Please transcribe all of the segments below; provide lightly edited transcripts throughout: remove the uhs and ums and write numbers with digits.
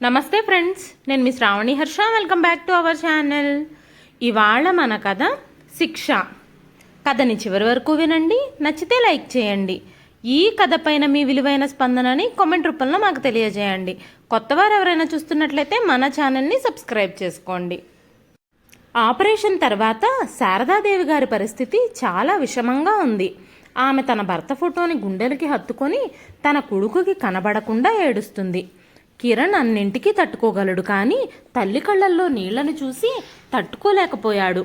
నమస్తే ఫ్రెండ్స్, నేను మీ Sravani Harsha. Welcome back to our channel. ఇవాళ మన కథ శిక్ష. కథని చివరి వరకు వినండి, నచ్చితే లైక్ చేయండి. ఈ కథ పైన మీ విలువైన స్పందనని కామెంట్ రూపంలో మాకు తెలియజేయండి. కొత్తవారు ఎవరైనా చూస్తున్నట్లయితే మన ఛానల్ని సబ్స్క్రైబ్ చేసుకోండి. ఆపరేషన్ తర్వాత శారదాదేవి గారి పరిస్థితి చాలా విషమంగా ఉంది. ఆమె తన భర్త ఫోటోని గుండెలకి హత్తుకొని తన కొడుకుకి కనబడకుండా ఏడుస్తుంది. కిరణ్ అన్నింటికీ తట్టుకోగలడు, కానీ తల్లి కళ్ళల్లో నీళ్లను చూసి తట్టుకోలేకపోయాడు.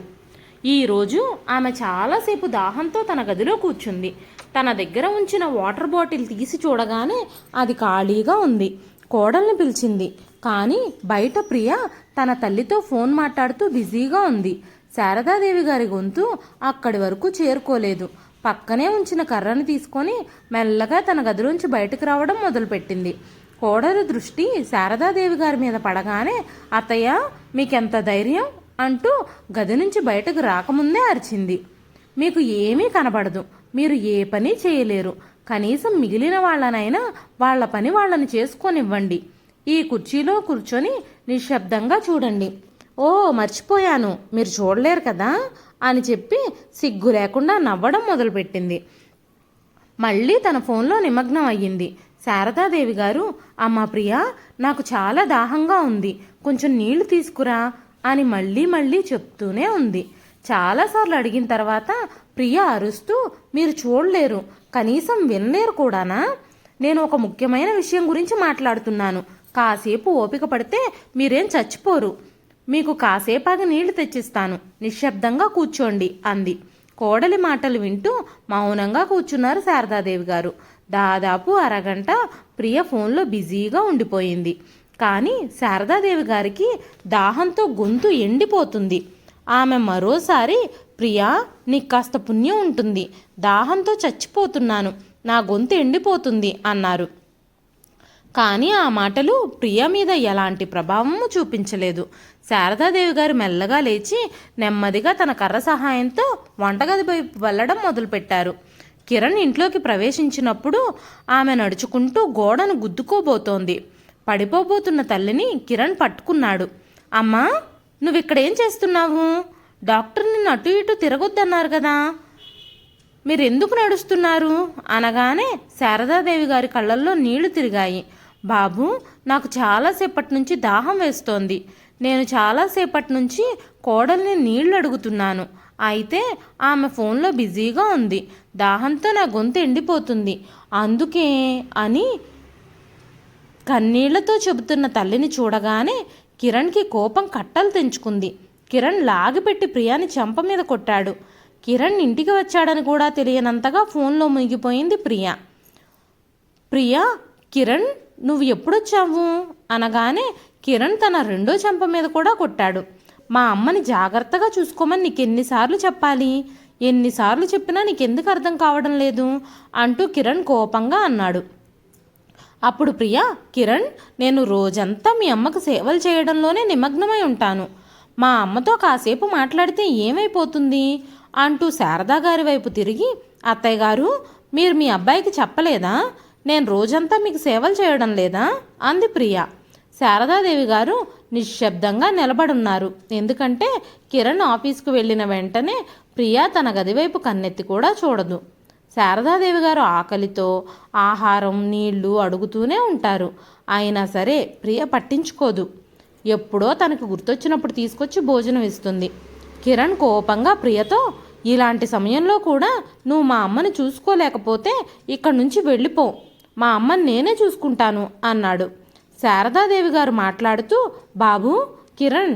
ఈరోజు ఆమె చాలాసేపు దాహంతో తన గదిలో కూర్చుంది. తన దగ్గర ఉంచిన వాటర్ బాటిల్ తీసి చూడగానే అది ఖాళీగా ఉంది. కోడల్ని పిలిచింది, కానీ బయట ప్రియ తన తల్లితో ఫోన్ మాట్లాడుతూ బిజీగా ఉంది. శారదాదేవి గారి గొంతు అక్కడి వరకు చేరుకోలేదు. పక్కనే ఉంచిన కర్రని తీసుకొని మెల్లగా తన గదిలోంచి బయటకు రావడం మొదలుపెట్టింది. కోడలు దృష్టి శారదాదేవి గారి మీద పడగానే, అత్తయ్య మీకెంత ధైర్యం అంటూ గది నుంచి బయటకు రాకముందే అరిచింది. మీకు ఏమీ కనబడదు, మీరు ఏ పని చేయలేరు. కనీసం మిగిలిన వాళ్ళనైనా వాళ్ళ పని వాళ్ళని చేసుకొనివ్వండి. ఈ కుర్చీలో కూర్చొని నిశ్శబ్దంగా చూడండి. ఓ మర్చిపోయాను, మీరు చూడలేరు కదా అని చెప్పి సిగ్గు లేకుండా నవ్వడం మొదలుపెట్టింది. మళ్ళీ తన ఫోన్లో నిమగ్నం అయ్యింది. శారదాదేవి గారు, అమ్మా ప్రియా, నాకు చాలా దాహంగా ఉంది, కొంచెం నీళ్లు తీసుకురా అని మళ్ళీ మళ్ళీ చెప్తూనే ఉంది. చాలాసార్లు అడిగిన తర్వాత ప్రియ అరుస్తూ, మీరు చూడలేరు, కనీసం వినలేరు కూడానా? నేను ఒక ముఖ్యమైన విషయం గురించి మాట్లాడుతున్నాను. కాసేపు ఓపిక పడితే మీరేం చచ్చిపోరు. మీకు కాసేపాగి నీళ్లు తెచ్చిస్తాను, నిశ్శబ్దంగా కూర్చోండి అంది. కోడలి మాటలు వింటూ మౌనంగా కూర్చున్నారు శారదాదేవి గారు. దాదాపు అరగంట ప్రియ ఫోన్లో బిజీగా ఉండిపోయింది. కానీ శారదాదేవి గారికి దాహంతో గొంతు ఎండిపోతుంది. ఆమె మరోసారి, ప్రియా నీకు కాస్త పుణ్యం ఉంటుంది, దాహంతో చచ్చిపోతున్నాను, నా గొంతు ఎండిపోతుంది అన్నారు. కానీ ఆ మాటలు ప్రియ మీద ఎలాంటి ప్రభావము చూపించలేదు. శారదాదేవి గారు మెల్లగా లేచి నెమ్మదిగా తన కర్ర సహాయంతో వంటగది వైపు వెళ్ళడం మొదలుపెట్టారు. కిరణ్ ఇంట్లోకి ప్రవేశించినప్పుడు ఆమె నడుచుకుంటూ గోడను గుద్దుకోబోతోంది. పడిపోబోతున్న తల్లిని కిరణ్ పట్టుకున్నాడు. అమ్మా, నువ్విక్కడేం చేస్తున్నావు? డాక్టర్ నిన్ను అటు ఇటు తిరగొద్దన్నారు కదా, మీరెందుకు నడుస్తున్నారు అనగానే శారదాదేవి గారి కళ్ళల్లో నీళ్లు తిరిగాయి. బాబు, నాకు చాలాసేపటి నుంచి దాహం వేస్తోంది. నేను చాలాసేపటి నుంచి కోడల్ని నీళ్లు అడుగుతున్నాను. అయితే ఆమె ఫోన్లో బిజీగా ఉంది. దాహంతో నా గొంతు ఎండిపోతుంది, అందుకే అని కన్నీళ్లతో చెబుతున్న తల్లిని చూడగానే కిరణ్కి కోపం కట్టలు తెంచుకుంది. కిరణ్ లాగిపెట్టి ప్రియాని చెంప మీద కొట్టాడు. కిరణ్ ఇంటికి వచ్చాడని కూడా తెలియనంతగా ఫోన్లో మునిగిపోయింది ప్రియ. ప్రియా, కిరణ్ నువ్వు ఎప్పుడొచ్చావు అనగానే కిరణ్ తన రెండో చెంప మీద కూడా కొట్టాడు. మా అమ్మని జాగ్రత్తగా చూసుకోమని నీకెన్నిసార్లు చెప్పాలి? ఎన్నిసార్లు చెప్పినా నీకెందుకు అర్థం కావడం లేదు అంటూ కిరణ్ కోపంగా అన్నాడు. అప్పుడు ప్రియా, కిరణ్, నేను రోజంతా మీ అమ్మకు సేవలు చేయడంలోనే నిమగ్నమై ఉంటాను. మా అమ్మతో కాసేపు మాట్లాడితే ఏమైపోతుంది అంటూ శారదా గారి వైపు తిరిగి, అత్తయ్య గారు, మీరు మీ అబ్బాయికి చెప్పలేదా నేను రోజంతా మీకు సేవలు చేయడం లేదా అంది ప్రియ. శారదాదేవి గారు నిశ్శబ్దంగా నిలబడున్నారు. ఎందుకంటే కిరణ్ ఆఫీస్కు వెళ్ళిన వెంటనే ప్రియ తన గదివైపు కన్నెత్తి కూడా చూడదు. శారదాదేవి గారు ఆకలితో ఆహారం నీళ్లు అడుగుతూనే ఉంటారు. అయినా సరే ప్రియ పట్టించుకోదు. ఎప్పుడో తనకు గుర్తొచ్చినప్పుడు తీసుకొచ్చి భోజనం ఇస్తుంది. కిరణ్ కోపంగా ప్రియతో, ఇలాంటి సమయంలో కూడా నువ్వు మా అమ్మని చూసుకోలేకపోతే ఇక్కడి నుంచి వెళ్ళిపో, మా అమ్మని నేనే చూసుకుంటాను అన్నాడు. శారదాదేవి గారు మాట్లాడుతూ, బాబు, కిరణ్,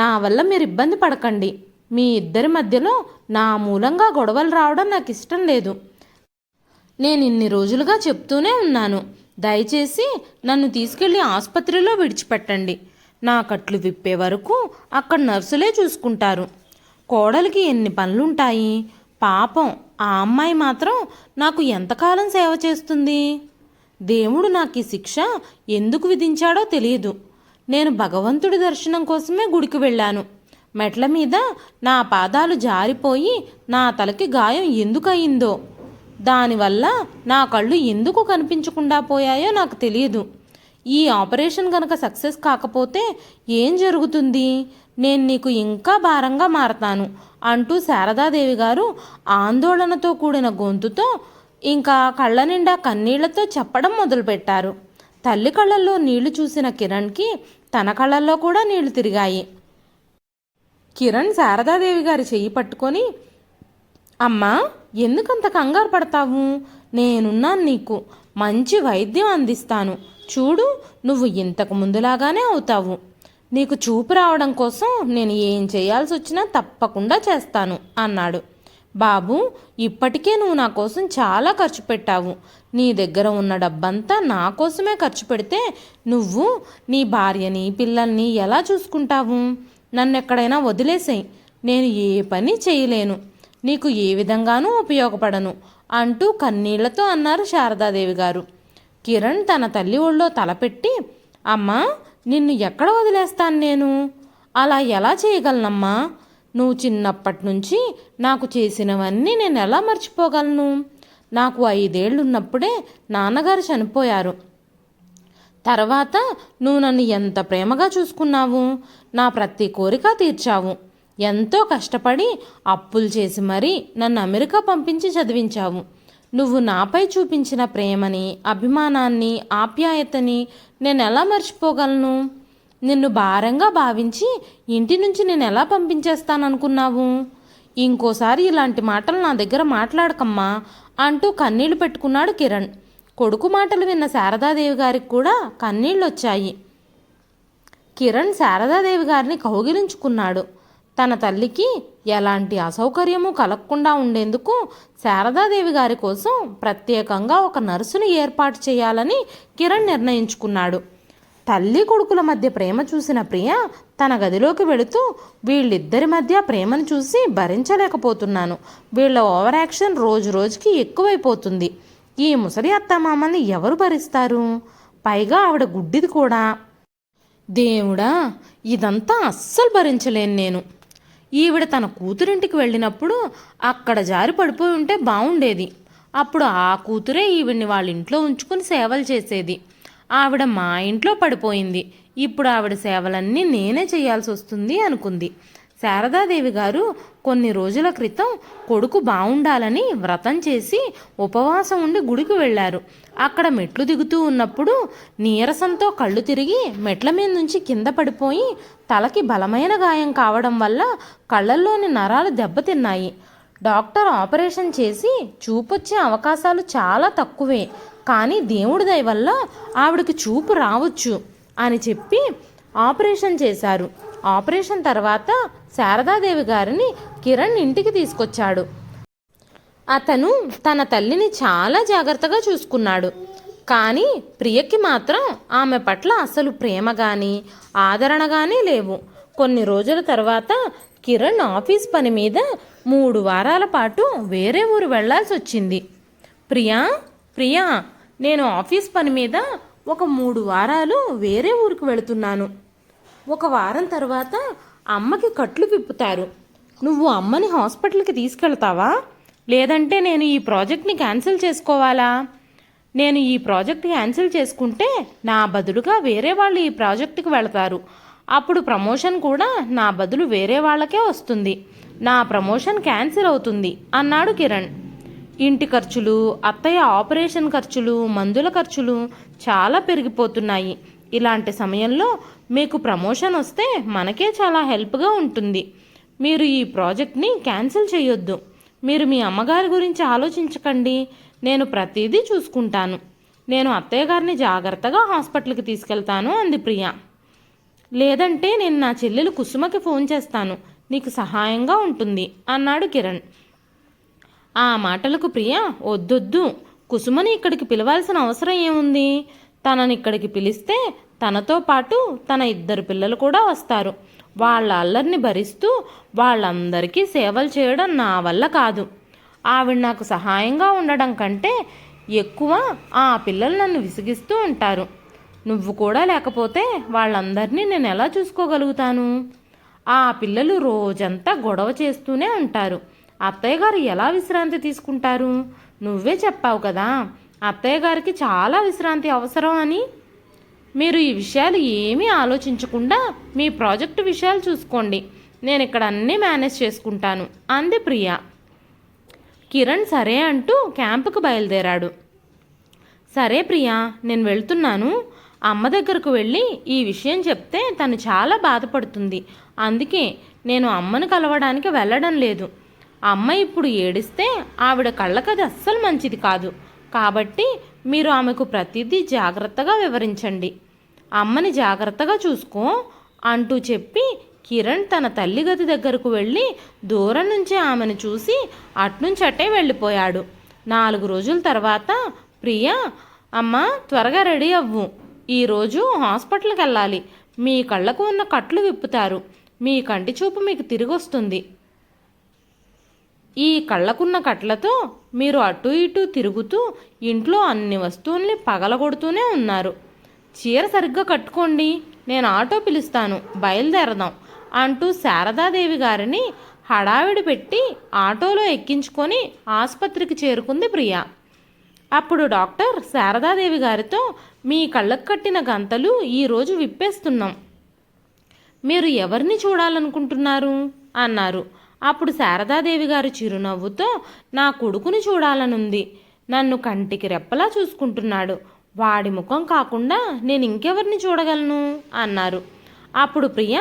నా వల్ల మీరు ఇబ్బంది పడకండి. మీ ఇద్దరి మధ్యలో నా మూలంగా గొడవలు రావడం నాకు ఇష్టం లేదు. నేను ఇన్ని రోజులుగా చెప్తూనే ఉన్నాను, దయచేసి నన్ను తీసుకెళ్ళి ఆసుపత్రిలో విడిచిపెట్టండి. నా కట్లు విప్పే వరకు అక్కడ నర్సులే చూసుకుంటారు. కోడలికి ఎన్ని పనులుంటాయి, పాపం ఆ అమ్మాయి మాత్రం నాకు ఎంతకాలం సేవ చేస్తుంది? దేవుడు నాకు ఈ శిక్ష ఎందుకు విధించాడో తెలియదు. నేను భగవంతుడి దర్శనం కోసమే గుడికి వెళ్ళాను. మెట్ల మీద నా పాదాలు జారిపోయి నా తలకి గాయం ఎందుకయిందో, దానివల్ల నా కళ్ళు ఎందుకు కనిపించకుండా పోయాయో నాకు తెలియదు. ఈ ఆపరేషన్ కనుక సక్సెస్ కాకపోతే ఏం జరుగుతుంది? నేను నీకు ఇంకా భారంగా మారతాను అంటూ శారదాదేవి గారు ఆందోళనతో కూడిన గొంతుతో ఇంకా కళ్ళ నిండా కన్నీళ్లతో చెప్పడం మొదలుపెట్టారు. తల్లి కళ్ళల్లో నీళ్లు చూసిన కిరణ్కి తన కళ్ళల్లో కూడా నీళ్లు తిరిగాయి. కిరణ్ శారదాదేవి గారి చెయ్యి పట్టుకొని, అమ్మా, ఎందుకంత కంగారు పడతావు? నేనున్నాను, నీకు మంచి వైద్యం అందిస్తాను. చూడు, నువ్వు ఇంతకు ముందులాగానే అవుతావు. నీకు చూపు రావడం కోసం నేను ఏం చేయాల్సి వచ్చినా తప్పకుండా చేస్తాను అన్నాడు. బాబు, ఇప్పటికే నువ్వు నా కోసం చాలా ఖర్చు పెట్టావు. నీ దగ్గర ఉన్న డబ్బంతా నా కోసమే ఖర్చు పెడితే నువ్వు నీ భార్యని పిల్లల్ని ఎలా చూసుకుంటావు? నన్ను ఎక్కడైనా వదిలేసేయి, నేను ఏ పని చేయలేను, నీకు ఏ విధంగానూ ఉపయోగపడను అంటూ కన్నీళ్లతో అన్నారు శారదాదేవి గారు. కిరణ్ తన తల్లి ఒళ్ళో తలపెట్టి, అమ్మా, నిన్ను ఎక్కడ వదిలేస్తాను నేను? అలా ఎలా చేయగలనమ్మా? నువ్వు చిన్నప్పటి నుంచి నాకు చేసినవన్నీ నేను ఎలా మర్చిపోగలను? నాకు 5 ఏళ్లున్నప్పుడే నాన్నగారు చనిపోయారు. తర్వాత నువ్వు నన్ను ఎంత ప్రేమగా చూసుకున్నావు, నా ప్రతి కోరిక తీర్చావు. ఎంతో కష్టపడి అప్పులు చేసి మరీ నన్ను అమెరికా పంపించి చదివించావు. నువ్వు నాపై చూపించిన ప్రేమని, అభిమానాన్ని, ఆప్యాయతని నేను ఎలా మర్చిపోగలను? నిన్ను భారంగా భావించి ఇంటి నుంచి నేను ఎలా పంపించేస్తాననుకున్నావు? ఇంకోసారి ఇలాంటి మాటలు నా దగ్గర మాట్లాడకమ్మా అంటూ కన్నీళ్లు పెట్టుకున్నాడు కిరణ్. కొడుకు మాటలు విన్న శారదాదేవి గారికి కూడా కన్నీళ్ళు వచ్చాయి. కిరణ్ శారదాదేవి గారిని కౌగిలించుకున్నాడు. తన తల్లికి ఎలాంటి అసౌకర్యము కలగకుండా ఉండేందుకు శారదాదేవి గారి కోసం ప్రత్యేకంగా ఒక నర్సును ఏర్పాటు చేయాలని కిరణ్ నిర్ణయించుకున్నాడు. తల్లి కొడుకుల మధ్య ప్రేమ చూసిన ప్రియ తన గదిలోకి వెళుతూ, వీళ్ళిద్దరి మధ్య ప్రేమను చూసి భరించలేకపోతున్నాను. వీళ్ళ ఓవర్ యాక్షన్ రోజు రోజుకి ఎక్కువైపోతుంది. ఈ ముసలి అత్తమామల్ని ఎవరు భరిస్తారు? పైగా ఆవిడ గుడ్డిది కూడా. దేవుడా, ఇదంతా అస్సలు భరించలేను నేను. ఈవిడ తన కూతురింటికి వెళ్ళినప్పుడు అక్కడ జారి పడిపోయి ఉంటే బాగుండేది. అప్పుడు ఆ కూతురే ఈవిడ్ని వాళ్ళ ఇంట్లో ఉంచుకుని సేవలు చేసేది. ఆవిడ మా ఇంట్లో పడిపోయింది. ఇప్పుడు ఆవిడ సేవలన్నీ నేనే చేయాల్సి వస్తుంది అనుకుంది. శారదాదేవి గారు కొన్ని రోజుల క్రితం కొడుకు బాగుండాలని వ్రతం చేసి ఉపవాసం ఉండి గుడికి వెళ్ళారు. అక్కడ మెట్లు దిగుతూ ఉన్నప్పుడు నీరసంతో కళ్ళు తిరిగి మెట్ల మీద నుంచి కింద పడిపోయి తలకి బలమైన గాయం కావడం వల్ల కళ్ళల్లోని నరాలు దెబ్బతిన్నాయి. డాక్టర్ ఆపరేషన్ చేసి చూపొచ్చే అవకాశాలు చాలా తక్కువే, కానీ దేవుడి దయ వల్ల ఆవిడకి చూపు రావచ్చు అని చెప్పి ఆపరేషన్ చేశారు. ఆపరేషన్ తర్వాత శారదాదేవి గారిని కిరణ్ ఇంటికి తీసుకొచ్చాడు. అతను తన తల్లిని చాలా జాగ్రత్తగా చూసుకున్నాడు. కానీ ప్రియకి మాత్రం ఆమె పట్ల అసలు ప్రేమ కానీ ఆదరణ కానీ లేవు. కొన్ని రోజుల తర్వాత కిరణ్ ఆఫీస్ పని మీద 3 వారాల పాటు వేరే ఊరు వెళ్లాల్సి వచ్చింది. ప్రియా, నేను ఆఫీస్ పని మీద ఒక 3 వారాలు వేరే ఊరికి వెళుతున్నాను. 1 వారం తర్వాత అమ్మకి కట్లు విప్పుతారు. నువ్వు అమ్మని హాస్పిటల్కి తీసుకెళ్తావా? లేదంటే నేను ఈ ప్రాజెక్ట్ని క్యాన్సిల్ చేసుకోవాలా? నేను ఈ ప్రాజెక్ట్ క్యాన్సిల్ చేసుకుంటే నా బదులుగా వేరే వాళ్ళు ఈ ప్రాజెక్టుకి వెళతారు. అప్పుడు ప్రమోషన్ కూడా నా బదులు వేరే వాళ్ళకే వస్తుంది. నా ప్రమోషన్ క్యాన్సిల్ అవుతుంది అన్నాడు కిరణ్. ఇంటి ఖర్చులు, అత్తయ్య ఆపరేషన్ ఖర్చులు, మందుల ఖర్చులు చాలా పెరిగిపోతున్నాయి. ఇలాంటి సమయంలో మీకు ప్రమోషన్ వస్తే మనకే చాలా హెల్ప్గా ఉంటుంది. మీరు ఈ ప్రాజెక్ట్ని క్యాన్సిల్ చేయొద్దు. మీరు మీ అమ్మగారి గురించి ఆలోచించకండి. నేను ప్రతిదీ చూసుకుంటాను. నేను అత్తయ్య గారిని జాగ్రత్తగా హాస్పిటల్కి తీసుకెళ్తాను అంది ప్రియ. లేదంటే నేను నా చెల్లెలు కుసుమకి ఫోన్ చేస్తాను, నీకు సహాయంగా ఉంటుంది అన్నాడు కిరణ్. ఆ మాటలకు ప్రియ, వద్దొద్దు, కుసుమని ఇక్కడికి పిలవాల్సిన అవసరం ఏముంది? తనని ఇక్కడికి పిలిస్తే తనతో పాటు తన 2 పిల్లలు కూడా వస్తారు. వాళ్ళ అల్లరిని భరిస్తూ వాళ్ళందరికీ సేవలు చేయడం నా వల్ల కాదు. ఆవిడ నాకు సహాయంగా ఉండడం కంటే ఎక్కువ ఆ పిల్లలు నన్ను విసిగిస్తూ ఉంటారు. నువ్వు కూడా లేకపోతే వాళ్ళందరినీ నేను ఎలా చూసుకోగలుగుతాను? ఆ పిల్లలు రోజంతా గొడవ చేస్తూనే ఉంటారు. అత్తయ్య గారు ఎలా విశ్రాంతి తీసుకుంటారు? నువ్వే చెప్పావు కదా అత్తయ్య గారికి చాలా విశ్రాంతి అవసరం అని. మీరు ఈ విషయాలు ఏమీ ఆలోచించకుండా మీ ప్రాజెక్టు విషయాలు చూసుకోండి, నేను ఇక్కడ అన్నీ మేనేజ్ చేసుకుంటాను అంది ప్రియ. కిరణ్ సరే అంటూ క్యాంపుకు బయలుదేరాడు. సరే ప్రియా, నేను వెళ్తున్నాను. అమ్మ దగ్గరకు వెళ్ళి ఈ విషయం చెప్తే తను చాలా బాధపడుతుంది. అందుకే నేను అమ్మను కలవడానికి వెళ్ళడం లేదు. అమ్మ ఇప్పుడు ఏడిస్తే ఆవిడ కళ్ళకది అస్సలు మంచిది కాదు. కాబట్టి మీరు ఆమెకు ప్రతిదీ జాగ్రత్తగా వివరించండి. అమ్మని జాగ్రత్తగా చూసుకో అంటూ చెప్పి కిరణ్ తన తల్లి గది దగ్గరకు వెళ్ళి దూరం నుంచే ఆమెను చూసి అట్నుంచటే వెళ్ళిపోయాడు. 4 రోజుల తర్వాత ప్రియా, అమ్మ త్వరగా రెడీ అవ్వు, ఈరోజు హాస్పిటల్కి వెళ్ళాలి. మీ కళ్ళకు ఉన్న కట్లు విప్పుతారు. మీ కంటి చూపు మీకు తిరిగి వస్తుంది. ఈ కళ్ళకున్న కట్లతో మీరు అటు ఇటు తిరుగుతూ ఇంట్లో అన్ని వస్తువుల్ని పగలగొడుతూనే ఉన్నారు. చీర సరిగ్గా కట్టుకోండి, నేను ఆటో పిలుస్తాను, బయలుదేరదాం అంటూ శారదాదేవి గారిని హడావిడి పెట్టి ఆటోలో ఎక్కించుకొని ఆసుపత్రికి చేరుకుంది ప్రియ. అప్పుడు డాక్టర్ శారదాదేవి గారితో, మీ కళ్ళకు కట్టిన గంతలు ఈరోజు విప్పేస్తున్నాం. మీరు ఎవరిని చూడాలనుకుంటున్నారు అన్నారు. అప్పుడు శారదాదేవి గారు చిరునవ్వుతో, నా కొడుకుని చూడాలనుంది. నన్ను కంటికి రెప్పలా చూసుకుంటున్నాడు. వాడి ముఖం కాకుండా నేను ఇంకెవరిని చూడగలను అన్నారు. అప్పుడు ప్రియ,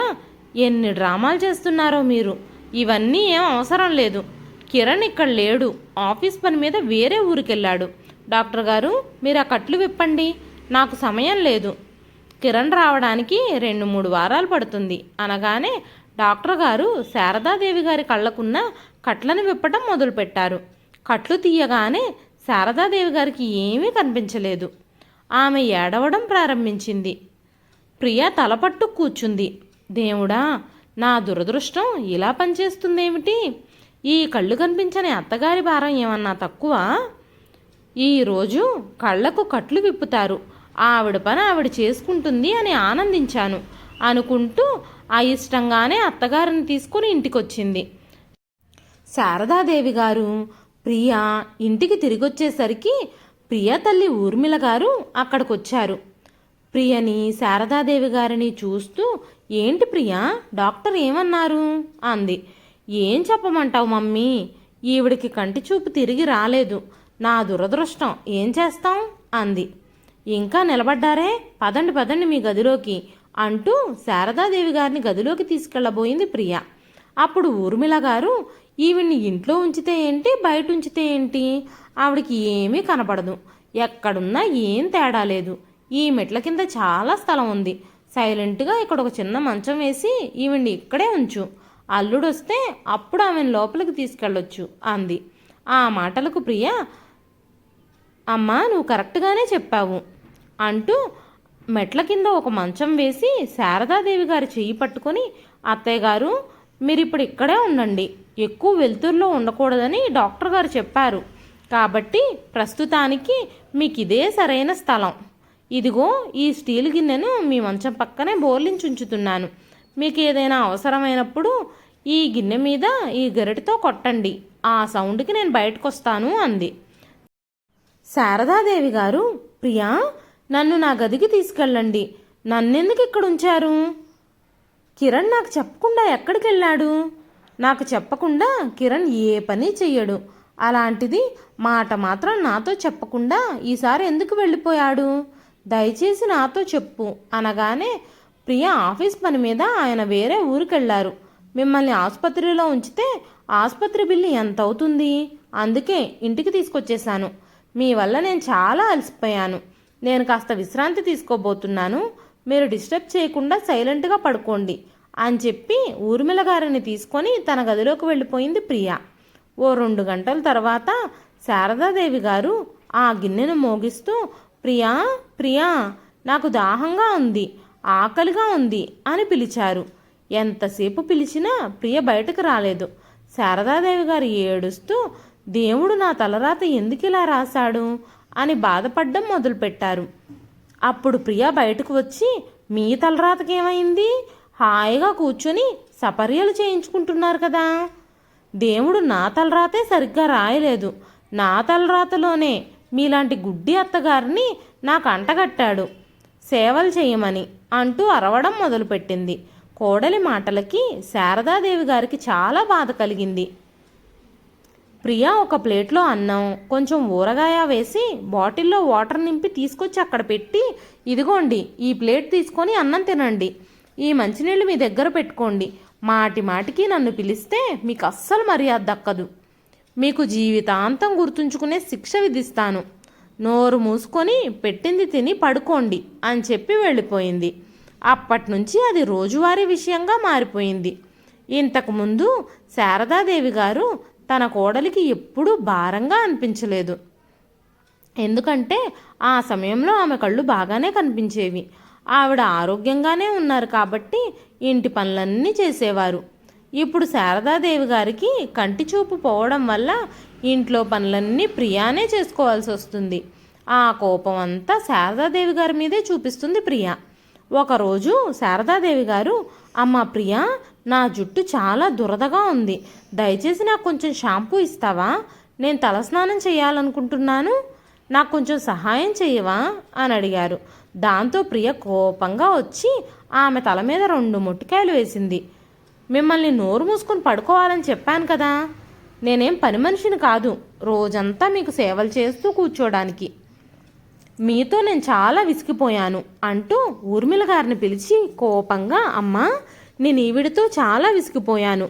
ఎన్ని డ్రామాలు చేస్తున్నారో మీరు, ఇవన్నీ ఏం అవసరం లేదు. కిరణ్ ఇక్కడ లేడు, ఆఫీస్ పని మీద వేరే ఊరికెళ్ళాడు. డాక్టర్ గారు, మీరు ఆ కట్లు విప్పండి, నాకు సమయం లేదు. కిరణ్ రావడానికి 2-3 వారాలు పడుతుంది అనగానే డాక్టర్ గారు శారదాదేవి గారి కళ్ళకున్న కట్లను విప్పటం మొదలుపెట్టారు. కట్లు తీయగానే శారదాదేవి గారికి ఏమీ కనిపించలేదు. ఆమె ఏడవడం ప్రారంభించింది. ప్రియ తలపట్టు కూర్చుంది. దేవుడా, నా దురదృష్టం ఇలా పనిచేస్తుందేమిటి? ఈ కళ్ళు కనిపించని అత్తగారి భారం ఏమన్నా తక్కువ? ఈరోజు కళ్ళకు కట్లు విప్పుతారు, ఆవిడ పని ఆవిడ చేసుకుంటుంది అని ఆనందించాను అనుకుంటూ అయిష్టంగానే అత్తగారిని తీసుకుని ఇంటికొచ్చింది. శారదాదేవి గారు ప్రియ ఇంటికి తిరిగొచ్చేసరికి ప్రియ తల్లి ఊర్మిళ గారు అక్కడికొచ్చారు. ప్రియని శారదాదేవి గారిని చూస్తూ, ఏంటి ప్రియా, డాక్టర్ ఏమన్నారు అంది. ఏం చెప్పమంటావు మమ్మీ, ఈవిడికి కంటి చూపు తిరిగి రాలేదు. నా దురదృష్టం, ఏం చేస్తాం అంది. ఇంకా నిలబడ్డారే, పదండి పదండి మీ గదిలోకి అంటూ శారదాదేవి గారిని గదిలోకి తీసుకెళ్లబోయింది ప్రియ. అప్పుడు ఊర్మిళ గారు, ఈవిడ్ని ఇంట్లో ఉంచితే ఏంటి, బయట ఉంచితే ఏంటి, ఆవిడికి ఏమీ కనపడదు, ఎక్కడున్నా ఏం తేడా లేదు. ఈ మెట్ల కింద చాలా స్థలం ఉంది, సైలెంట్గా ఇక్కడ ఒక చిన్న మంచం వేసి ఈవిడ్ని ఇక్కడే ఉంచు. అల్లుడొస్తే అప్పుడు ఆమెను లోపలికి తీసుకెళ్ళొచ్చు అంది. ఆ మాటలకు ప్రియ, అమ్మా నువ్వు కరెక్ట్గానే చెప్పావు అంటూ మెట్ల కింద ఒక మంచం వేసి శారదాదేవి గారి చెయ్యి పట్టుకొని, అత్తయ్య గారు మీరిప్పుడు ఇక్కడే ఉండండి, ఎక్కువ వెలుతురులో ఉండకూడదని డాక్టర్ గారు చెప్పారు. కాబట్టి ప్రస్తుతానికి మీకు ఇదే సరైన స్థలం. ఇదిగో ఈ స్టీల్ గిన్నెను మీ మంచం పక్కనే బోర్లించి ఉంచుతున్నాను. మీకు ఏదైనా అవసరమైనప్పుడు ఈ గిన్నె మీద ఈ గరిటతో కొట్టండి, ఆ సౌండ్కి నేను బయటకు వస్తాను అంది. శారదాదేవి గారు, ప్రియా నన్ను నా గదికి తీసుకెళ్ళండి, నన్నెందుకు ఇక్కడ ఉంచారు? కిరణ్ నాకు చెప్పకుండా ఎక్కడికి వెళ్ళాడు? నాకు చెప్పకుండా కిరణ్ ఏ పని చెయ్యడు. అలాంటిది మాట మాత్రం నాతో చెప్పకుండా ఈసారి ఎందుకు వెళ్ళిపోయాడు? దయచేసి నాతో చెప్పు అనగానే, ప్రియ ఆఫీస్ పని మీద ఆయన వేరే ఊరికెళ్ళారు. మిమ్మల్ని ఆసుపత్రిలో ఉంచితే ఆసుపత్రి బిల్లు ఎంత అవుతుంది? అందుకే ఇంటికి తీసుకొచ్చేశాను. మీ వల్ల నేను చాలా అలసిపోయాను. నేను కాస్త విశ్రాంతి తీసుకోబోతున్నాను. మీరు డిస్టర్బ్ చేయకుండా సైలెంట్గా పడుకోండి అని చెప్పి ఊర్మిళ గారిని తీసుకొని తన గదిలోకి వెళ్ళిపోయింది ప్రియ. ఓ 2 గంటల తర్వాత శారదాదేవి గారు ఆ గిన్నెను మోగిస్తూ, ప్రియా ప్రియా నాకు దాహంగా ఉంది, ఆకలిగా ఉంది అని పిలిచారు. ఎంతసేపు పిలిచినా ప్రియ బయటకు రాలేదు. శారదాదేవి గారు ఏడుస్తూ, దేవుడు నా తలరాత ఎందుకు ఇలా రాశాడు అని బాధపడ్డం మొదలుపెట్టారు. అప్పుడు ప్రియ బయటకు వచ్చి, మీ తలరాతకేమైంది? హాయిగా కూర్చొని సపర్యలు చేయించుకుంటున్నారు కదా. దేవుడు నా తలరాతే సరిగ్గా రాయలేదు, నా తలరాతలోనే మీలాంటి గుడ్డి అత్తగారిని నాకు అంటగట్టాడు. సేవలు చేయమని అంటూ అరవడం మొదలుపెట్టింది. కోడలి మాటలకి శారదాదేవి గారికి చాలా బాధ కలిగింది. ప్రియా ఒక ప్లేట్లో అన్నం, కొంచెం ఊరగాయ వేసి బాటిల్లో వాటర్ నింపి తీసుకొచ్చి అక్కడ పెట్టి, ఇదిగోండి ఈ ప్లేట్ తీసుకొని అన్నం తినండి, ఈ మంచినీళ్ళు మీ దగ్గర పెట్టుకోండి, మాటి మాటికి నన్ను పిలిస్తే మీకు అస్సలు మర్యాద దక్కదు, మీకు జీవితాంతం గుర్తుంచుకునే శిక్ష విధిస్తాను, నోరు మూసుకొని పెట్టింది తిని పడుకోండి అని చెప్పి వెళ్ళిపోయింది. అప్పటినుంచి అది రోజువారీ విషయంగా మారిపోయింది. ఇంతకుముందు శారదాదేవి గారు తన కోడలికి ఎప్పుడూ భారంగా అనిపించలేదు. ఎందుకంటే ఆ సమయంలో ఆమె కళ్ళు బాగానే కనిపించేవి. ఆవిడ ఆరోగ్యంగానే ఉన్నారు కాబట్టి ఇంటి పనులన్నీ చేసేవారు. ఇప్పుడు శారదాదేవి గారికి కంటి చూపు పోవడం వల్ల ఇంట్లో పనులన్నీ ప్రియానే చేసుకోవాల్సి వస్తుంది. ఆ కోపం అంతా శారదాదేవి గారి మీదే చూపిస్తుంది ప్రియా. ఒకరోజు శారదాదేవి గారు, అమ్మ ప్రియా, నా జుట్టు చాలా దురదగా ఉంది, దయచేసి నాకు కొంచెం షాంపూ ఇస్తావా, నేను తలస్నానం చేయాలనుకుంటున్నాను, నాకు కొంచెం సహాయం చేయవా అని అడిగారు. దాంతో ప్రియ కోపంగా వచ్చి ఆమె తల మీద 2 మొట్టికాయలు వేసింది. మిమ్మల్ని నోరు మూసుకొని పడుకోవాలని చెప్పాను కదా, నేనేం పని మనిషిని కాదు, రోజంతా మీకు సేవలు చేస్తూ కూర్చోడానికి, మీతో నేను చాలా విసిగిపోయాను అంటూ ఊర్మిళ గారిని పిలిచి కోపంగా, అమ్మా నేను ఈవిడితో చాలా విసిగిపోయాను,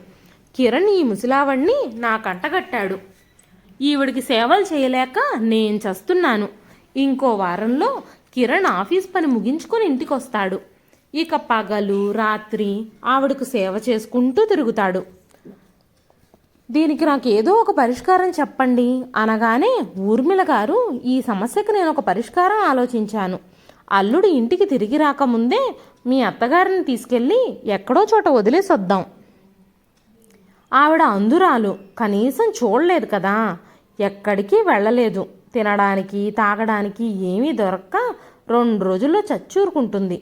కిరణ్ ఈ ముసలావణ్ణి నా కంటగట్టాడు, ఈవిడికి సేవలు చేయలేక నేను చస్తున్నాను, ఇంకో వారంలో కిరణ్ ఆఫీస్ పని ముగించుకొని ఇంటికి వస్తాడు, ఇక పగలు రాత్రి ఆవిడకు సేవ చేసుకుంటూ తిరుగుతాడు, దీనికి నాకు ఏదో ఒక పరిష్కారం చెప్పండి అనగానే ఊర్మిళ గారు, ఈ సమస్యకు నేను ఒక పరిష్కారం ఆలోచించాను, అల్లుడు ఇంటికి తిరిగి రాకముందే మీ అత్తగారిని తీసుకెళ్ళి ఎక్కడో చోట వదిలేసొద్దాం, ఆవిడ అందురాలు, కనీసం చూడలేదు కదా, ఎక్కడికి వెళ్ళలేదు, తినడానికి తాగడానికి ఏమీ దొరక్క 2 రోజుల్లో చచ్చూరుకుంటుంది,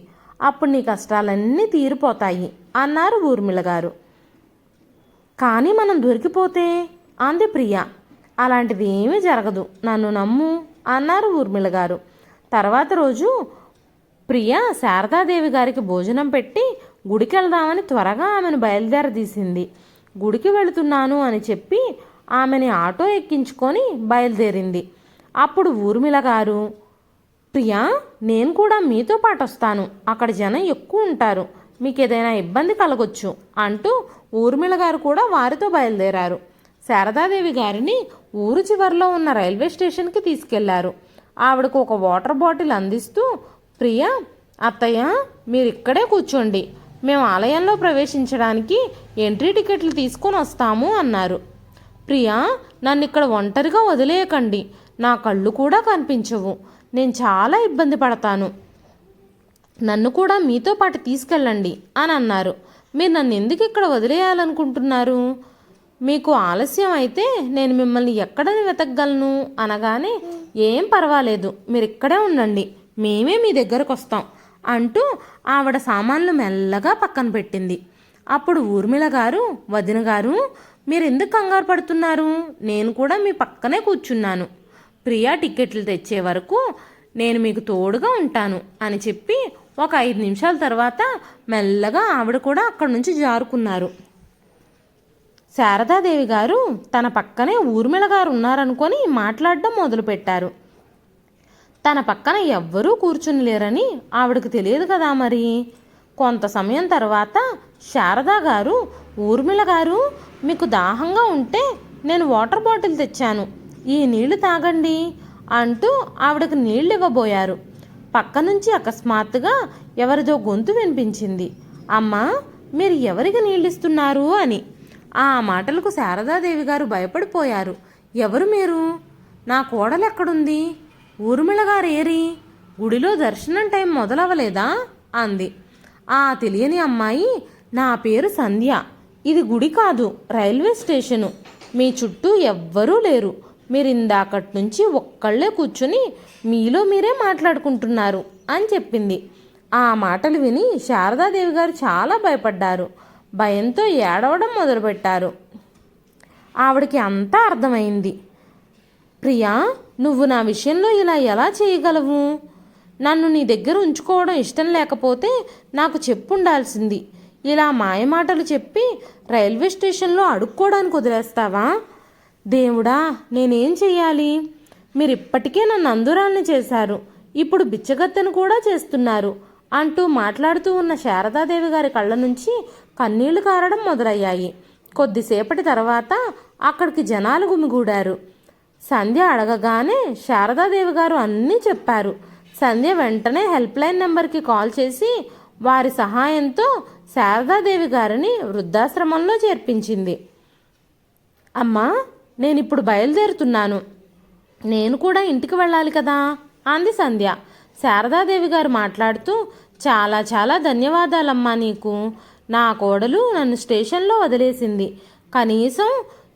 అప్పుడు నీ కష్టాలన్నీ తీరిపోతాయి అన్నారు ఊర్మిళ గారు. కానీ మనం దొరికిపోతే అంది ప్రియ. అలాంటిది ఏమీ జరగదు, నన్ను నమ్ము అన్నారు ఊర్మిళ గారు. తర్వాత రోజు ప్రియ శారదాదేవి గారికి భోజనం పెట్టి గుడికి వెళ్దామని త్వరగా ఆమెను బయలుదేరదీసింది. గుడికి వెళుతున్నాను అని చెప్పి ఆమెని ఆటో ఎక్కించుకొని బయలుదేరింది. అప్పుడు ఊర్మిళ గారు, ప్రియా నేను కూడా మీతో పాటు వస్తాను, అక్కడ జనం ఎక్కువ ఉంటారు, మీకు ఏదైనా ఇబ్బంది కలగొచ్చు అంటూ ఊర్మిళ గారు కూడా వారితో బయలుదేరారు. శారదాదేవి గారిని ఊరు చివరిలో ఉన్న రైల్వే స్టేషన్కి తీసుకెళ్లారు. ఆవిడకు ఒక వాటర్ బాటిల్ అందిస్తూ, ప్రియా అత్తయ్య మీరు ఇక్కడే కూర్చోండి, మేము ఆలయంలో ప్రవేశించడానికి ఎంట్రీ టికెట్లు తీసుకొని వస్తాము అన్నారు. ప్రియా నన్ను ఇక్కడ ఒంటరిగా వదిలేయకండి, నా కళ్ళు కూడా కనిపించవు, నేను చాలా ఇబ్బంది పడతాను, నన్ను కూడా మీతో పాటు తీసుకెళ్ళండి అని అన్నారు. మీరు నన్ను ఎందుకు ఇక్కడ వదిలేయాలనుకుంటున్నారు, మీకు ఆలస్యం అయితే నేను మిమ్మల్ని ఎక్కడ వెతకగలను అనగానే, ఏం పర్వాలేదు మీరు ఇక్కడే ఉండండి, మేమే మీ దగ్గరకు వస్తాం అంటూ ఆవిడ సామాన్లు మెల్లగా పక్కన పెట్టింది. అప్పుడు ఊర్మిళ గారు, వదిన గారు మీరు ఎందుకు కంగారు పడుతున్నారు, నేను కూడా మీ పక్కనే కూర్చున్నాను, ప్రియా టికెట్లు తెచ్చే వరకు నేను మీకు తోడుగా ఉంటాను అని చెప్పి ఒక 5 నిమిషాల తర్వాత మెల్లగా ఆవిడ కూడా అక్కడి నుంచి జారుకున్నారు. శారదాదేవి గారు తన పక్కనే ఊర్మిళ గారు ఉన్నారనుకొని మాట్లాడడం మొదలుపెట్టారు. తన పక్కన ఎవ్వరూ కూర్చుని లేరని ఆవిడకు తెలియదు కదా మరి. కొంత సమయం తర్వాత శారదా గారు, ఊర్మిళ గారు మీకు దాహంగా ఉంటే నేను వాటర్ బాటిల్ తెచ్చాను, ఈ నీళ్లు తాగండి అంటూ ఆవిడకు నీళ్ళు ఇవ్వబోయారు. పక్క నుంచి అకస్మాత్తుగా ఎవరిదో గొంతు వినిపించింది, అమ్మా మీరు ఎవరికి నీళ్ళిస్తున్నారు అని. ఆ మాటలకు శారదాదేవి గారు భయపడిపోయారు. ఎవరు మీరు, నా కోడలు ఎక్కడుంది, ఊర్మిళ గారు ఏరి, గుడిలో దర్శనం టైం మొదలవ్వలేదా అంది. ఆ తెలియని అమ్మాయి, నా పేరు సంధ్య, ఇది గుడి కాదు రైల్వే స్టేషను, మీ చుట్టూ ఎవ్వరూ లేరు, మీరు ఇందాకటి నుంచి ఒక్కళ్ళే కూర్చుని మీలో మీరే మాట్లాడుకుంటున్నారు అని చెప్పింది. ఆ మాటలు విని శారదాదేవి గారు చాలా భయపడ్డారు. భయంతో ఏడవడం మొదలుపెట్టారు. ఆవిడకి అంతా అర్థమైంది. ప్రియా నువ్వు నా విషయంలో ఇలా ఎలా చేయగలవు, నన్ను నీ దగ్గర ఉంచుకోవడం ఇష్టం లేకపోతే నాకు చెప్పుండాల్సింది. ఇలా మాయమాటలు చెప్పి రైల్వే స్టేషన్లో అడుక్కోవడానికి వదిలేస్తావా? దేవుడా, నేనేం చెయ్యాలి? మీరు ఇప్పటికే నన్ను అందురాల్ని చేశారు, ఇప్పుడు బిచ్చగత్తెను కూడా చేస్తున్నారు అంటూ మాట్లాడుతూ ఉన్న శారదాదేవి గారి కళ్ళ నుంచి కన్నీళ్లు కారడం మొదలయ్యాయి. కొద్దిసేపటి తర్వాత అక్కడికి జనాలు గుమిగూడారు. సంధ్య అడగగానే శారదాదేవి గారు అన్నీ చెప్పారు. సంధ్య వెంటనే హెల్ప్ లైన్ నెంబర్కి కాల్ చేసి వారి సహాయంతో శారదాదేవి గారిని వృద్ధాశ్రమంలో చేర్పించింది. అమ్మా, నేనిప్పుడు బయలుదేరుతున్నాను, నేను కూడా ఇంటికి వెళ్ళాలి కదా అంది సంధ్య. శారదాదేవి గారు మాట్లాడుతూ, చాలా చాలా ధన్యవాదాలమ్మా నీకు. నా కోడలు నన్ను స్టేషన్లో వదిలేసింది, కనీసం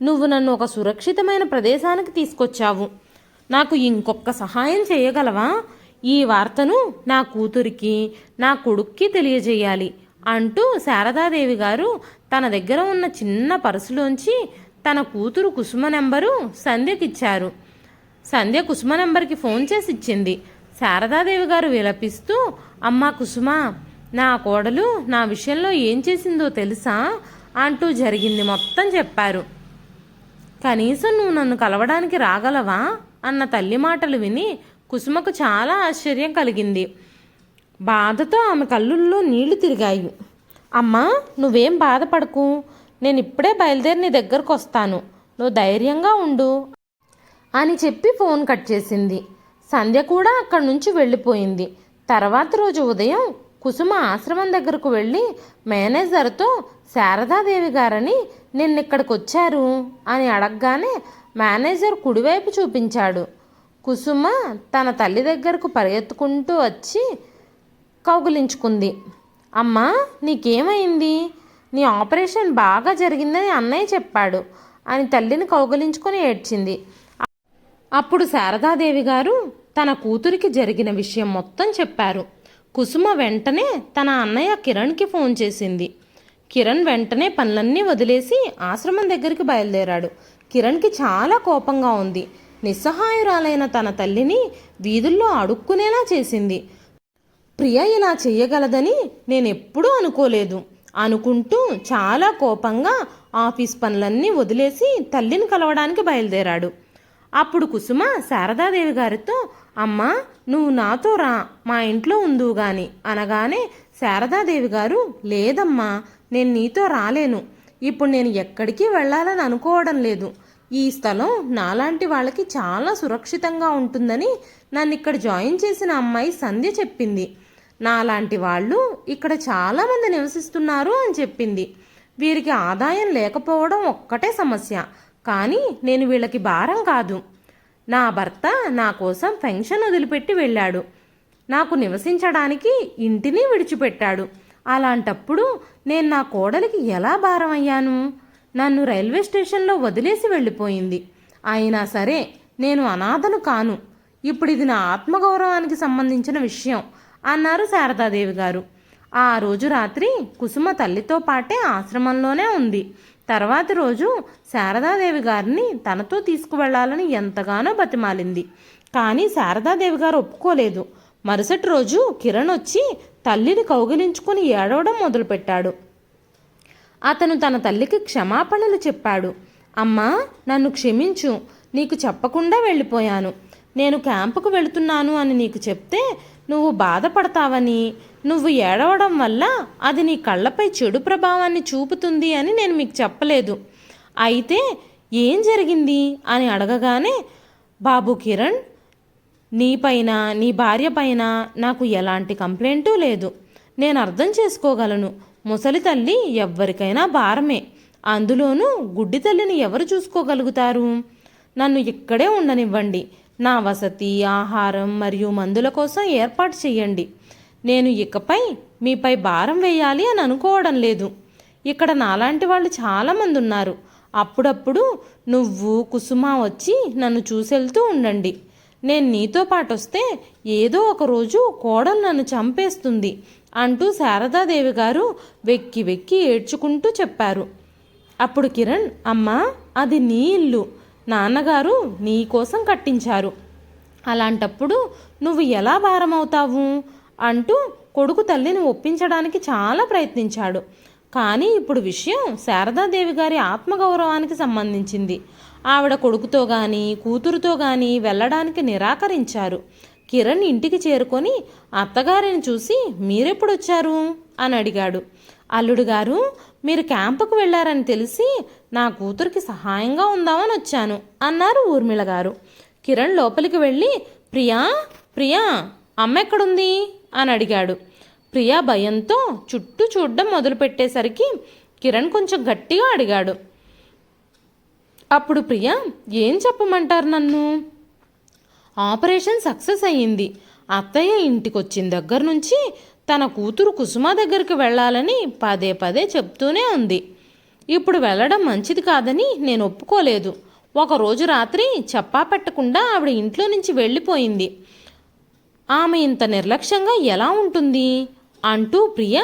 నువ్వు నన్ను ఒక సురక్షితమైన ప్రదేశానికి తీసుకొచ్చావు. నాకు ఇంకొక సహాయం చేయగలవా? ఈ వార్తను నా కూతురికి, నా కొడుక్కి తెలియజేయాలి అంటూ శారదాదేవి గారు తన దగ్గర ఉన్న చిన్న పర్సులోంచి తన కూతురు కుసుమ నెంబరు సంధ్యకిచ్చారు. సంధ్య కుసుమ నెంబర్కి ఫోన్ చేసి ఇచ్చింది. శారదాదేవి గారు విలపిస్తూ, అమ్మా కుసుమ, నా కోడలు నా విషయంలో ఏం చేసిందో తెలుసా అంటూ జరిగింది మొత్తం చెప్పారు. కనీసం నువ్వు నన్ను కలవడానికి రాగలవా అన్న తల్లి మాటలు విని కుసుమకు చాలా ఆశ్చర్యం కలిగింది. బాధతో ఆమె కళ్ళుల్లో నీళ్లు తిరిగాయి. అమ్మా, నువ్వేం బాధపడకు, నేను ఇప్పుడే బయలుదేరి నీ దగ్గరకు వస్తాను, నువ్వు ధైర్యంగా ఉండు అని చెప్పి ఫోన్ కట్ చేసింది. సంధ్య కూడా అక్కడి నుంచి వెళ్ళిపోయింది. తర్వాత రోజు ఉదయం కుసుమ ఆశ్రమం దగ్గరకు వెళ్ళి మేనేజర్తో శారదాదేవి గారని నిన్నిక్కడికి వచ్చారు అని అడగగానే మేనేజర్ కుడివైపు చూపించాడు. కుసుమ తన తల్లి దగ్గరకు పరిగెత్తుకుంటూ వచ్చి కౌగిలించుకుంది. అమ్మా, నీకేమైంది? నీ ఆపరేషన్ బాగా జరిగిందని అన్నయ్య చెప్పాడు అని తల్లిని కౌగిలించుకొని ఏడ్చింది. అప్పుడు శారదాదేవి గారు తన కూతురికి జరిగిన విషయం మొత్తం చెప్పారు. కుసుమ వెంటనే తన అన్నయ్య కిరణ్కి ఫోన్ చేసింది. కిరణ్ వెంటనే పనులన్నీ వదిలేసి ఆశ్రమం దగ్గరికి బయలుదేరాడు. కిరణ్కి చాలా కోపంగా ఉంది. నిస్సహాయురాలైన తన తల్లిని వీధుల్లో అడుక్కునేలా చేసింది. ప్రియ ఇలా చెయ్యగలదని నేనెప్పుడూ అనుకోలేదు అనుకుంటూ చాలా కోపంగా ఆఫీస్ పనులన్నీ వదిలేసి తల్లిని కలవడానికి బయలుదేరాడు. అప్పుడు కుసుమ శారదాదేవి గారితో, అమ్మా, నువ్వు నాతో రా, మా ఇంట్లో ఉందువు గాని అనగానే శారదాదేవి గారు, లేదమ్మా, నేను నీతో రాలేను, ఇప్పుడు నేను ఎక్కడికి వెళ్ళాలని అనుకోవడం లేదు. ఈ స్థలం నాలాంటి వాళ్ళకి చాలా సురక్షితంగా ఉంటుందని నన్ను ఇక్కడ జాయిన్ చేసిన అమ్మాయి సంధ్య చెప్పింది. నాలాంటి వాళ్ళు ఇక్కడ చాలామంది నివసిస్తున్నారు అని చెప్పింది. వీరికి ఆదాయం లేకపోవడం ఒక్కటే సమస్య, కానీ నేను వీళ్ళకి భారం కాదు. నా భర్త నా కోసం పెన్షన్ వదిలిపెట్టి వెళ్ళాడు, నాకు నివసించడానికి ఇంటిని విడిచిపెట్టాడు. అలాంటప్పుడు నేను నా కోడలికి ఎలా భారం అయ్యాను? నన్ను రైల్వే స్టేషన్లో వదిలేసి వెళ్ళిపోయింది. అయినా సరే నేను అనాథను కాను. ఇప్పుడు ఇది నా ఆత్మగౌరవానికి సంబంధించిన విషయం అన్నారు శారదాదేవి గారు. ఆ రోజు రాత్రి కుసుమ తల్లితో పాటే ఆశ్రమంలోనే ఉంది. తర్వాతి రోజు శారదాదేవి గారిని తనతో తీసుకువెళ్లాలని ఎంతగానో బతిమాలింది. కానీ శారదాదేవి గారు ఒప్పుకోలేదు. మరుసటి రోజు కిరణ్ వచ్చి తల్లిని కౌగిలించుకుని ఏడవడం మొదలుపెట్టాడు. అతను తన తల్లికి క్షమాపణలు చెప్పాడు. అమ్మా, నన్ను క్షమించు, నీకు చెప్పకుండా వెళ్ళిపోయాను. నేను క్యాంపుకు వెళుతున్నాను అని నీకు చెప్తే నువ్వు బాధపడతావని, నువ్వు ఏడవడం వల్ల అది నీ కళ్ళపై చెడు ప్రభావాన్ని చూపుతుంది అని నేను మీకు చెప్పలేదు. అయితే ఏం జరిగింది అని అడగగానే, బాబు కిరణ్, నీపైన నీ భార్య పైన నాకు ఎలాంటి కంప్లైంటు లేదు. నేను అర్థం చేసుకోగలను. ముసలి తల్లి ఎవ్వరికైనా భారమే, అందులోనూ గుడ్డి తల్లిని ఎవరు చూసుకోగలుగుతారు? నన్ను ఇక్కడే ఉండనివ్వండి. నా వసతి, ఆహారం మరియు మందుల కోసం ఏర్పాటు చేయండి. నేను ఇకపై మీపై భారం వేయాలి అని అనుకోవడం లేదు. ఇక్కడ నాలాంటి వాళ్ళు చాలామంది ఉన్నారు. అప్పుడప్పుడు నువ్వు కుసుమ వచ్చి నన్ను చూసెళ్తూ ఉండండి. నేను నీతో పాటు వస్తే ఏదో ఒక రోజు కోడలు నన్ను చంపేస్తుంది అంటూ శారదాదేవి గారు వెక్కి వెక్కి ఏడ్చుకుంటూ చెప్పారు. అప్పుడు కిరణ్, అమ్మా, అది నీ ఇల్లు, నాన్నగారు నీ కోసం కట్టించారు. అలాంటప్పుడు నువ్వు ఎలా భారమవుతావు అంటూ కొడుకు తల్లిని ఒప్పించడానికి చాలా ప్రయత్నించాడు. కానీ ఇప్పుడు విషయం శారదాదేవి గారి ఆత్మగౌరవానికి సంబంధించింది. ఆవిడ కొడుకుతో కానీ కూతురుతో కానీ వెళ్ళడానికి నిరాకరించారు. కిరణ్ ఇంటికి చేరుకొని అత్తగారిని చూసి మీరెప్పుడొచ్చారు అని అడిగాడు. అల్లుడు గారు, మీరు క్యాంపుకు వెళ్ళారని తెలిసి నా కూతురికి సహాయంగా ఉందామని వచ్చాను అన్నారు ఊర్మిళ గారు. కిరణ్ లోపలికి వెళ్ళి ప్రియా ప్రియా అమ్మ ఎక్కడుంది అని అడిగాడు. ప్రియా భయంతో చుట్టూ చూడడం మొదలుపెట్టేసరికి కిరణ్ కొంచెం గట్టిగా అడిగాడు. అప్పుడు ప్రియా, ఏం చెప్పమంటారు నన్ను? ఆపరేషన్ సక్సెస్ అయ్యింది. అత్తయ్య ఇంటికి వచ్చిన దగ్గర నుంచి తన కూతురు కుసుమ దగ్గరికి వెళ్ళాలని పదే పదే చెప్తూనే ఉంది. ఇప్పుడు వెళ్ళడం మంచిది కాదని నేను ఒప్పుకోలేదు. ఒకరోజు రాత్రి చెప్పా పెట్టకుండా ఆవిడ ఇంట్లో నుంచి వెళ్ళిపోయింది. ఆమె ఇంత నిర్లక్ష్యంగా ఎలా ఉంటుంది అంటూ ప్రియ,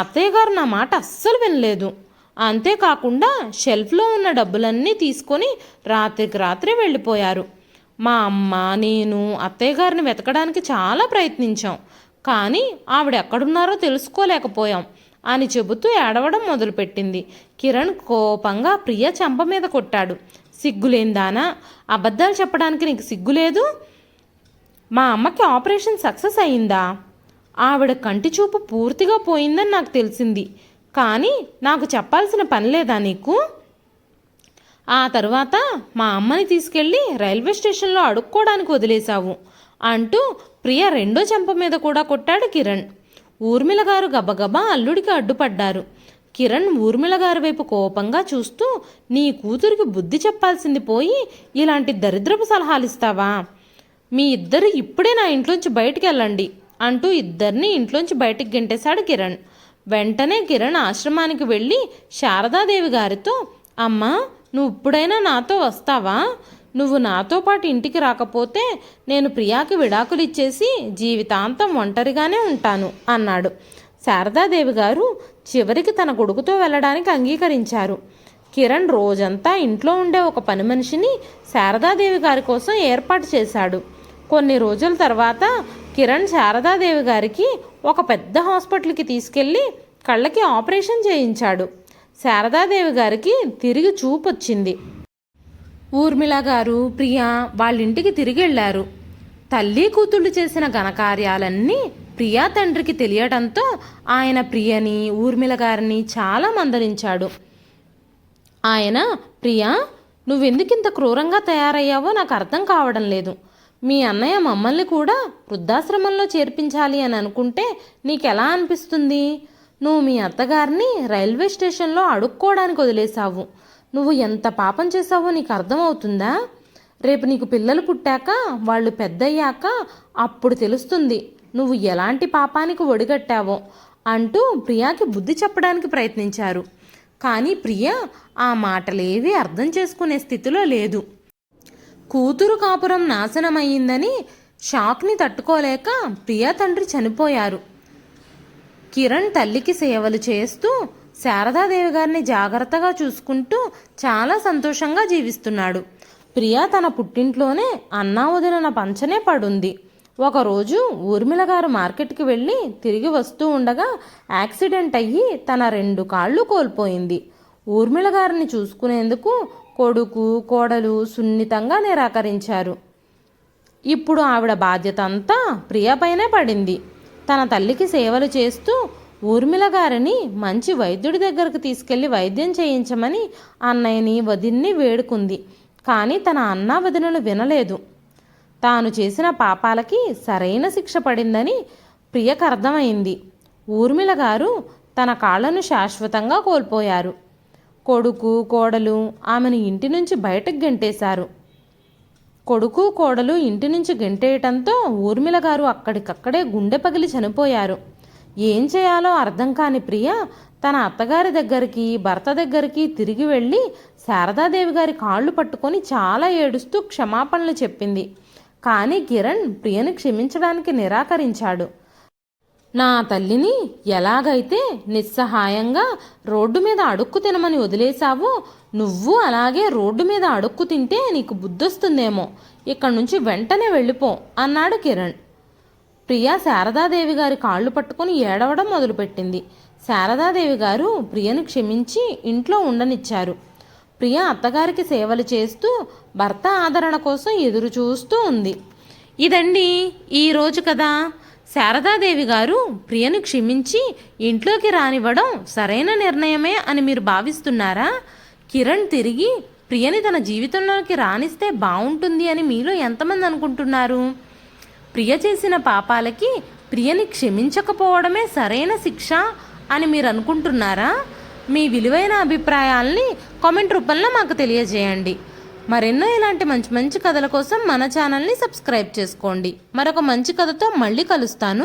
అత్తయ్య గారు నా మాట అస్సలు వినలేదు. అంతేకాకుండా షెల్ఫ్లో ఉన్న డబ్బులన్నీ తీసుకొని రాత్రికి రాత్రే వెళ్ళిపోయారు. మా అమ్మ నేను అత్తయ్య గారిని వెతకడానికి చాలా ప్రయత్నించాం, కానీ ఆవిడ ఎక్కడున్నారో తెలుసుకోలేకపోయాం అని చెబుతూ ఏడవడం మొదలుపెట్టింది. కిరణ్ కోపంగా ప్రియ చెంప మీద కొట్టాడు. సిగ్గులేందానా, అబద్ధాలు చెప్పడానికి నీకు సిగ్గులేదు? మా అమ్మకి ఆపరేషన్ సక్సెస్ అయిందా? ఆవిడ కంటి చూపు పూర్తిగా పోయిందని నాకు తెలిసింది, కానీ నాకు చెప్పాల్సిన పని లేదా నీకు? ఆ తర్వాత మా అమ్మని తీసుకెళ్ళి రైల్వే స్టేషన్లో అడుక్కోవడానికి వదిలేశావు అంటూ ప్రియ రెండో చెంప మీద కూడా కొట్టాడు కిరణ్. ఊర్మిళ గారు గబగబా అల్లుడికి అడ్డుపడ్డారు. కిరణ్ ఊర్మిళ గారి వైపు కోపంగా చూస్తూ, నీ కూతురికి బుద్ధి చెప్పాల్సింది పోయి ఇలాంటి దరిద్రపు సలహాలు ఇస్తావా? మీ ఇద్దరు ఇప్పుడే నా ఇంట్లోంచి బయటికి వెళ్ళండి అంటూ ఇద్దరిని ఇంట్లోంచి బయటికి గెంటేశాడు కిరణ్. వెంటనే కిరణ్ ఆశ్రమానికి వెళ్ళి శారదాదేవి గారితో, అమ్మా నువ్వు ఇప్పుడైనా నాతో వస్తావా? నువ్వు నాతో పాటు ఇంటికి రాకపోతే నేను ప్రియాకి విడాకులు ఇచ్చేసి జీవితాంతం ఒంటరిగానే ఉంటాను అన్నాడు. శారదాదేవి గారు చివరికి తన కొడుకుతో వెళ్ళడానికి అంగీకరించారు. కిరణ్ రోజంతా ఇంట్లో ఉండే ఒక పని మనిషిని శారదాదేవి గారి కోసం ఏర్పాటు చేశాడు. కొన్ని రోజుల తర్వాత కిరణ్ శారదాదేవి గారికి ఒక పెద్ద హాస్పిటల్కి తీసుకెళ్ళి కళ్ళకి ఆపరేషన్ చేయించాడు. శారదాదేవి గారికి తిరిగి చూపు వచ్చింది. ఊర్మిళ గారు ప్రియా వాళ్ళింటికి తిరిగి వెళ్ళారు. తల్లి కూతుళ్ళు చేసిన ఘనకార్యాలన్నీ ప్రియా తండ్రికి తెలియడంతో ఆయన ప్రియని ఊర్మిళ గారిని చాలా మందలించాడు. ఆయన, ప్రియా నువ్వెందుకింత క్రూరంగా తయారయ్యావో నాకు అర్థం కావడం లేదు. మీ అన్నయ్య మమ్మల్ని కూడా వృద్ధాశ్రమంలో చేర్పించాలి అని అనుకుంటే నీకెలా అనిపిస్తుంది? నువ్వు మీ అత్తగారిని రైల్వే స్టేషన్లో అడుక్కోవడానికి వదిలేశావు. నువ్వు ఎంత పాపం చేశావో నీకు అర్థమవుతుందా? రేపు నీకు పిల్లలు పుట్టాక వాళ్ళు పెద్దయ్యాక అప్పుడు తెలుస్తుంది నువ్వు ఎలాంటి పాపానికి ఒడిగట్టావో అంటూ ప్రియాకి బుద్ధి చెప్పడానికి ప్రయత్నించారు. కానీ ప్రియ ఆ మాటలేవీ అర్థం చేసుకునే స్థితిలో లేదు. కూతురు కాపురం నాశనమయ్యిందని షాక్ని తట్టుకోలేక ప్రియా తండ్రి చనిపోయారు. కిరణ్ తల్లికి సేవలు చేస్తూ శారదాదేవి గారిని జాగ్రత్తగా చూసుకుంటూ చాలా సంతోషంగా జీవిస్తున్నాడు. ప్రియా తన పుట్టింట్లోనే అన్నా వదిలిన పంచనే పడుంది. ఒకరోజు ఊర్మిళ గారు మార్కెట్కి వెళ్ళి తిరిగి వస్తూ ఉండగా యాక్సిడెంట్ అయ్యి తన 2 కాళ్ళు కోల్పోయింది. ఊర్మిళ గారిని చూసుకునేందుకు కొడుకు కోడలు సున్నితంగా నిరాకరించారు. ఇప్పుడు ఆవిడ బాధ్యత అంతా ప్రియపైనే పడింది. తన తల్లికి సేవలు చేస్తూ ఊర్మిళ గారిని మంచి వైద్యుడి దగ్గరకు తీసుకెళ్లి వైద్యం చేయించమని అన్నయ్యని వదిన్ని వేడుకుంది. కానీ తన అన్న వదినలు వినలేదు. తాను చేసిన పాపాలకి సరైన శిక్ష పడిందని ప్రియకు అర్థమైంది. ఊర్మిళ గారు తన కాళ్లను శాశ్వతంగా కోల్పోయారు. కొడుకు కోడలు ఆమెను ఇంటి నుంచి బయటకు గెంటేశారు. కొడుకు కోడలు ఇంటి నుంచి గెంటేయటంతో ఊర్మిళ గారు అక్కడికక్కడే గుండె పగిలి చనిపోయారు. ఏం చేయాలో అర్థం కాని ప్రియ తన అత్తగారి దగ్గరికి భర్త దగ్గరికి తిరిగి వెళ్ళి శారదాదేవి గారి కాళ్ళు పట్టుకొని చాలా ఏడుస్తూ క్షమాపణలు చెప్పింది. కానీ కిరణ్ ప్రియని క్షమించడానికి నిరాకరించాడు. నా తల్లిని ఎలాగైతే నిస్సహాయంగా రోడ్డు మీద అడుక్కు తినమని వదిలేశావో నువ్వు అలాగే రోడ్డు మీద అడుక్కు తింటే నీకు బుద్ధొస్తుందేమో, ఇక్కడి నుంచి వెంటనే వెళ్ళిపో అన్నాడు కిరణ్. ప్రియ శారదాదేవి గారి కాళ్ళు పట్టుకుని ఏడవడం మొదలుపెట్టింది. శారదాదేవి గారు ప్రియను క్షమించి ఇంట్లో ఉండనిచ్చారు. ప్రియ అత్తగారికి సేవలు చేస్తూ భర్త ఆదరణ కోసం ఎదురు చూస్తూ ఉంది. ఇదండి ఈరోజు కదా. శారదాదేవి గారు ప్రియను క్షమించి ఇంట్లోకి రానివ్వడం సరైన నిర్ణయమే అని మీరు భావిస్తున్నారా? కిరణ్ తిరిగి ప్రియని తన జీవితంలోకి రానిస్తే బాగుంటుంది అని మీలో ఎంతమంది అనుకుంటున్నారు? ప్రియ చేసిన పాపాలకి ప్రియని క్షమించకపోవడమే సరైన శిక్ష అని మీరు అనుకుంటున్నారా? మీ విలువైన అభిప్రాయాల్ని కామెంట్ రూపంలో మాకు తెలియజేయండి. మరెన్నో ఇలాంటి మంచి మంచి కథల కోసం మన ఛానల్ని సబ్స్క్రైబ్ చేసుకోండి. మరొక మంచి కథతో మళ్ళీ కలుస్తాను.